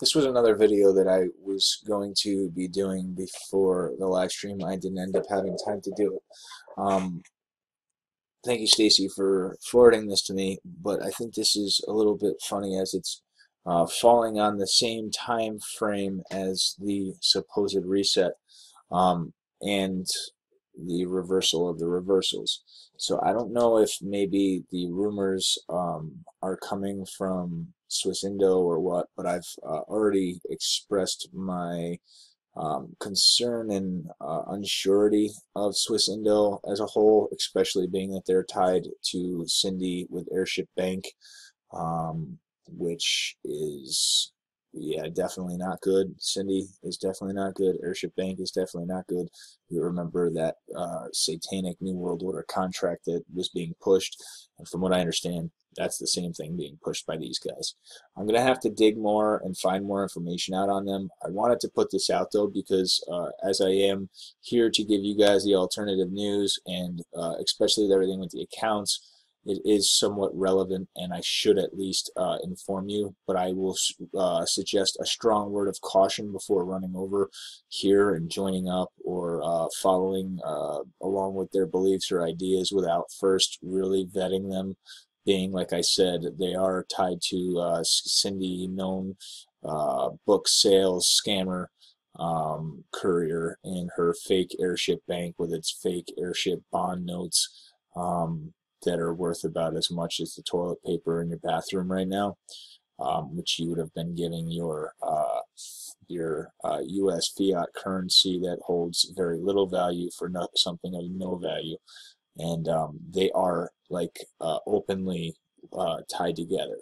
This was another video that I was going to be doing before the live stream. I didn't end up having time to do it. Um, Thank you, Stacy, for forwarding this to me, but I think this is a little bit funny as it's falling on the same time frame as the supposed reset and the reversal of the reversals. So I don't know if maybe the rumors are coming from Swissindo or what, but I've already expressed my concern and unsurety of swissindo as a whole, especially being that they're tied to Cindy with Airship Bank, which is, yeah, definitely not good. Cindy is definitely not good. Airship Bank is definitely not good. You remember that satanic New World Order contract that was being pushed, and from what I understand, that's the same thing being pushed by these guys. I'm going to have to dig more and find more information out on them. I wanted to put this out, though, because as I am here to give you guys the alternative news, and especially with everything with the accounts, it is somewhat relevant, and I should at least inform you, but I will suggest a strong word of caution before running over here and joining up or following along with their beliefs or ideas without first really vetting them, being, like I said, they are tied to Cindy, known book sales scammer, courier, and her fake airship bank with its fake airship bond notes that are worth about as much as the toilet paper in your bathroom right now, which you would have been giving your U.S. fiat currency that holds very little value for something of no value. And they are like openly tied together.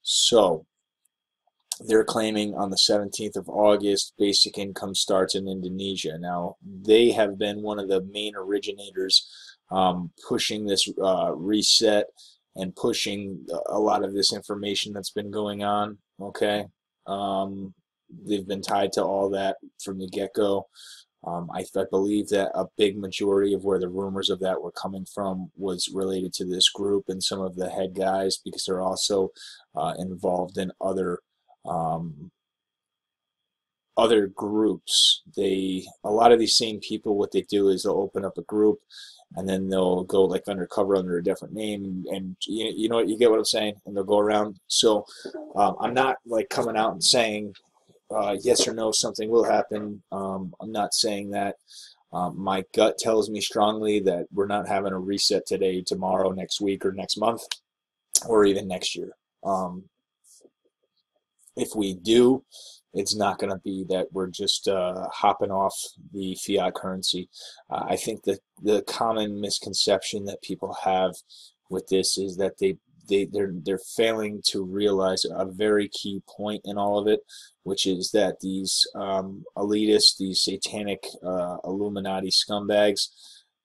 So they're claiming on the 17th of August, basic income starts in Indonesia. Now, they have been one of the main originators pushing this reset and pushing a lot of this information that's been going on. Okay. They've been tied to all that from the get-go. I believe that a big majority of where the rumors of that were coming from was related to this group and some of the head guys, because they're also involved in um, other groups. A lot of these same people, what they do is they'll open up a group and then they'll go like undercover under a different name, and you know what, you get what I'm saying, and they'll go around. So I'm not like coming out and saying yes or no, something will happen. I'm not saying that. My gut tells me strongly that we're not having a reset today, tomorrow, next week, or next month, or even next year. If we do, it's not going to be that we're just hopping off the fiat currency. I think that the common misconception that people have with this is that they're failing to realize a very key point in all of it, which is that these elitists, these satanic Illuminati scumbags,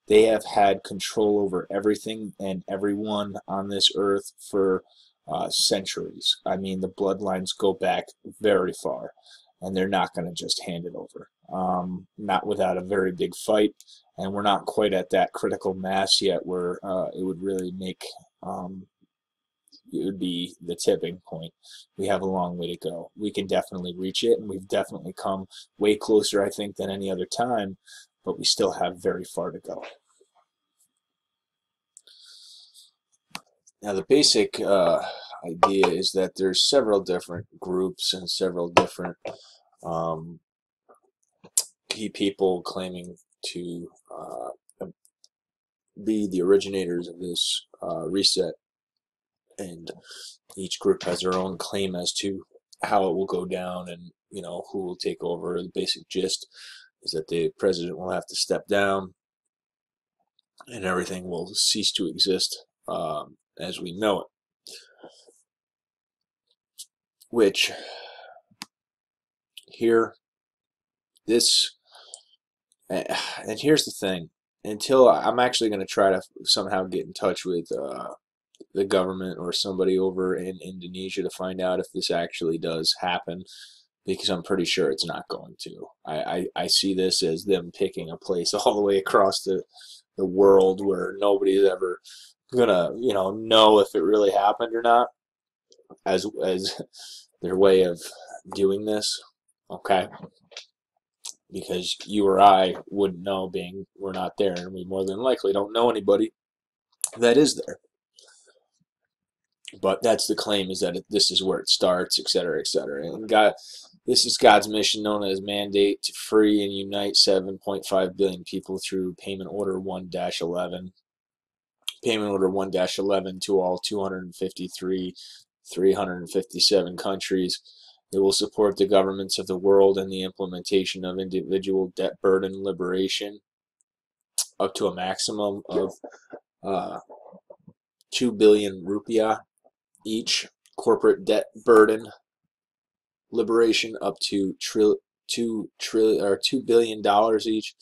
they have had control over everything and everyone on this earth for centuries. I mean, the bloodlines go back very far, and they're not going to just hand it over. Not without a very big fight, and we're not quite at that critical mass yet where it would really make it would be the tipping point. We have a long way to go. We can definitely reach it, and we've definitely come way closer, I think, than any other time, but we still have very far to go. Now, the basic idea is that there's several different groups and several different um, key people claiming to be the originators of this reset, and each group has their own claim as to how it will go down and who will take over. The basic gist is that the president will have to step down, and everything will cease to exist as we know it. Which here, this, and here's the thing. Until I'm actually going to try to somehow get in touch with the government or somebody over in Indonesia to find out if this actually does happen, because I'm pretty sure it's not going to. I see this as them picking a place all the way across the world where nobody's ever gonna know if it really happened or not, as their way of doing this, okay? Because you or I wouldn't know, being we're not there, and we more than likely don't know anybody that is there. But that's the claim, is that this is where it starts, etc., etc. And God, this is God's mission, known as mandate to free and unite 7.5 billion people through Payment Order 1-11. Payment Order 1-11 to all 357 countries. It will support the governments of the world in the implementation of individual debt burden liberation up to a maximum of 2 billion rupiah each. Corporate debt burden liberation up to $2 billion each.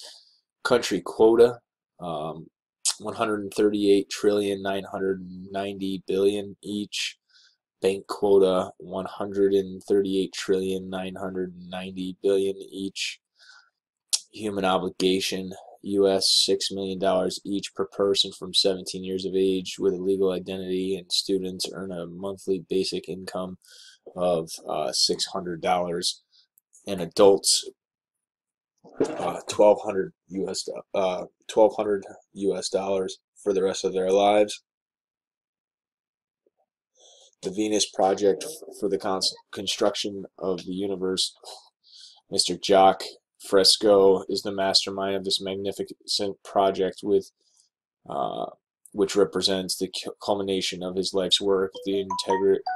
Country quota 138,990 billion each. Bank quota 138,990 billion each. Human obligation US $6 million each per person from 17 years of age with a legal identity, and students earn a monthly basic income of $600, and adults $1,200 US dollars for the rest of their lives. The Venus Project for the construction of the universe. Mr. Jacques Fresco is the mastermind of this magnificent project, which represents the culmination of his life's work, the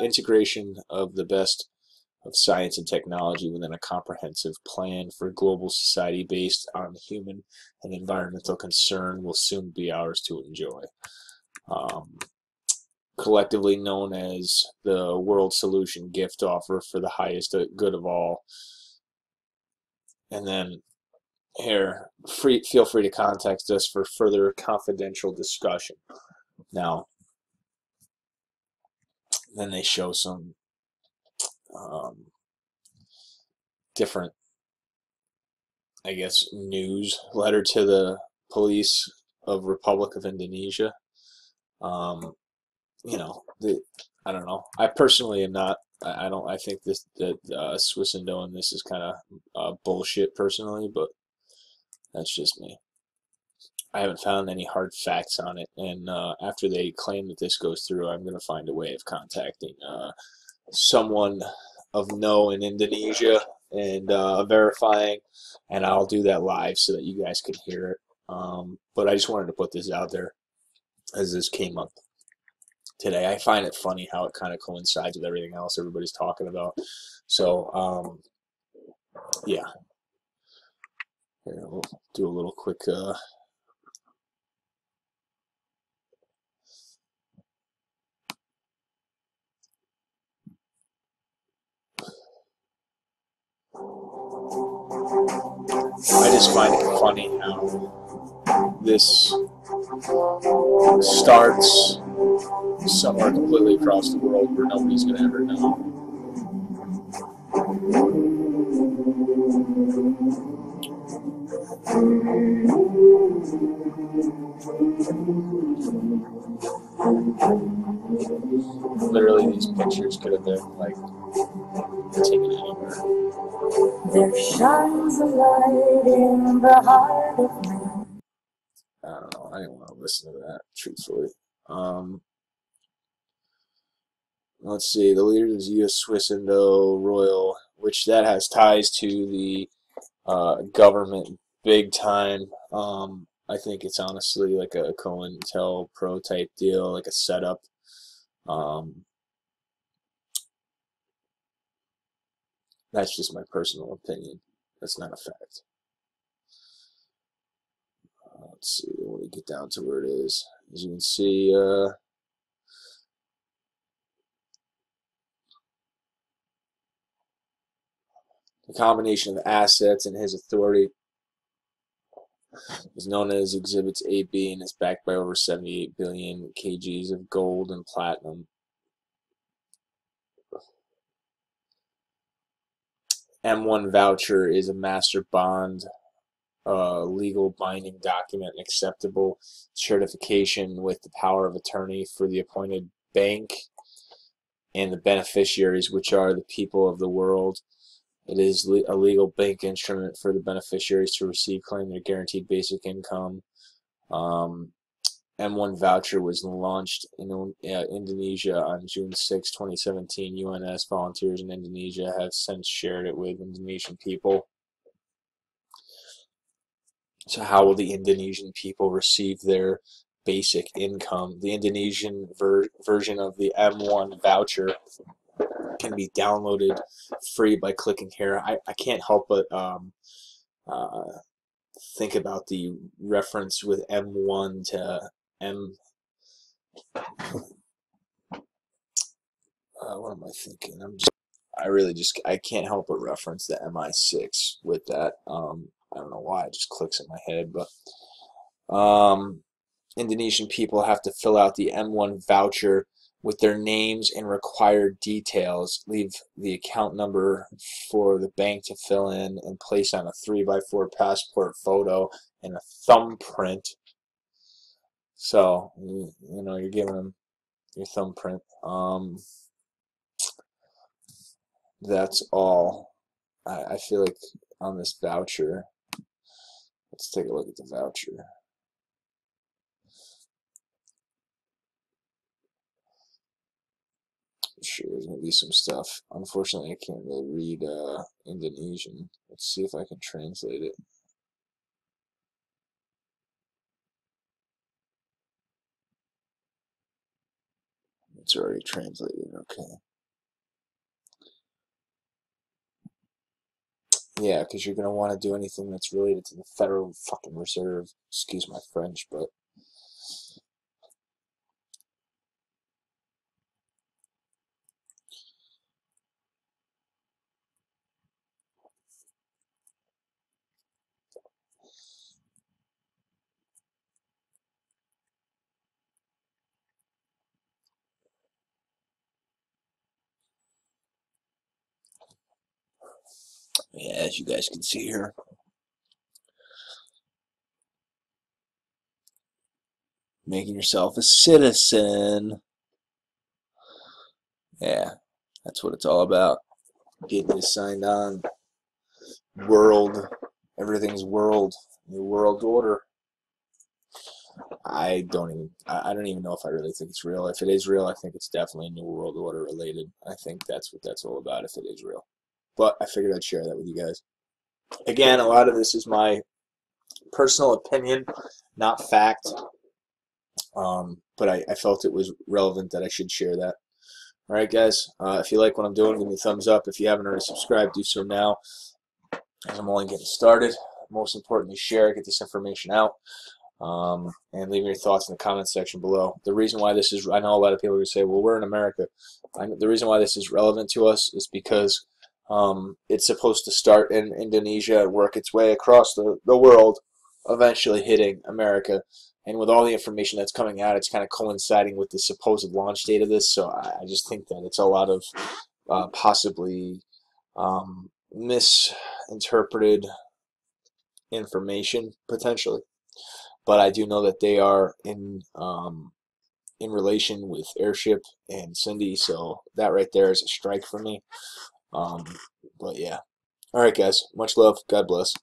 integration of the best of science and technology within a comprehensive plan for global society based on human and environmental concern will soon be ours to enjoy. Collectively known as the World Solution Gift Offer for the highest good of all. And then here, feel free to contact us for further confidential discussion. Now, then they show some different, I guess, news letter to the police of Republic of Indonesia. You know, I don't know. I personally am not. I think that swissindo and this is kind of bullshit personally, but that's just me. I haven't found any hard facts on it, and after they claim that this goes through, I'm going to find a way of contacting someone of know in Indonesia and verifying, and I'll do that live so that you guys can hear it. But I just wanted to put this out there as this came up today. I find it funny how it kind of coincides with everything else everybody's talking about. So, yeah. Here, we'll do a little quick I just find it funny how this starts somewhere completely across the world where nobody's going to ever know. Literally, these pictures could have been like taken anywhere. There shines a light in the heart of man. I don't know. I didn't want to listen to that, truthfully. Let's see. The leader is U.S. Swissindo Royal, which that has ties to the government big time. I think it's honestly like a COINTELPRO type deal, like a setup. That's just my personal opinion. That's not a fact. Let's see. When we get down to where it is, as you can see, the combination of assets and his authority is known as Exhibits A, B, and is backed by over 78 billion kgs of gold and platinum. M1 voucher is a master bond, legal binding document, and acceptable certification with the power of attorney for the appointed bank and the beneficiaries, which are the people of the world. It is a legal bank instrument for the beneficiaries to receive, claim their guaranteed basic income. M1 voucher was launched in Indonesia on June 6, 2017. UNS volunteers in Indonesia have since shared it with Indonesian people. So how will the Indonesian people receive their basic income? The Indonesian version of the M1 voucher can be downloaded free by clicking here. I can't help but uh, think about the reference with M1 to M. What am I thinking? I can't help but reference the MI6 with that. I don't know why it just clicks in my head, but Indonesian people have to fill out the M1 voucher with their names and required details, leave the account number for the bank to fill in, and place on a 3x4 passport photo and a thumbprint. So, you're giving them your thumbprint. That's all. I feel like on this voucher, let's take a look at the voucher. Sure, there's going to be some stuff. Unfortunately, I can't really read Indonesian. Let's see if I can translate it. It's already translated, okay. Yeah, because you're going to want to do anything that's related to the Federal fucking Reserve. Excuse my French, but yeah, as you guys can see here, making yourself a citizen. Yeah, that's what it's all about. Getting you signed on. World. Everything's world. New world order. I don't even know if I really think it's real. If it is real, I think it's definitely New World Order related. I think that's what that's all about if it is real. But I figured I'd share that with you guys. Again, a lot of this is my personal opinion, not fact. But I felt it was relevant that I should share that. All right, guys. If you like what I'm doing, give me a thumbs up. If you haven't already subscribed, do so now, as I'm only getting started. Most importantly, share, get this information out. And leave your thoughts in the comments section below. The reason why this is, I know a lot of people are going to say, well, we're in America. The reason why this is relevant to us is because it's supposed to start in Indonesia and work its way across the world, eventually hitting America. And with all the information that's coming out, it's kind of coinciding with the supposed launch date of this. So I just think that it's a lot of possibly misinterpreted information, potentially. But I do know that they are in relation with Airship and Cindy, so that right there is a strike for me. But yeah. All right, guys. Much love. God bless.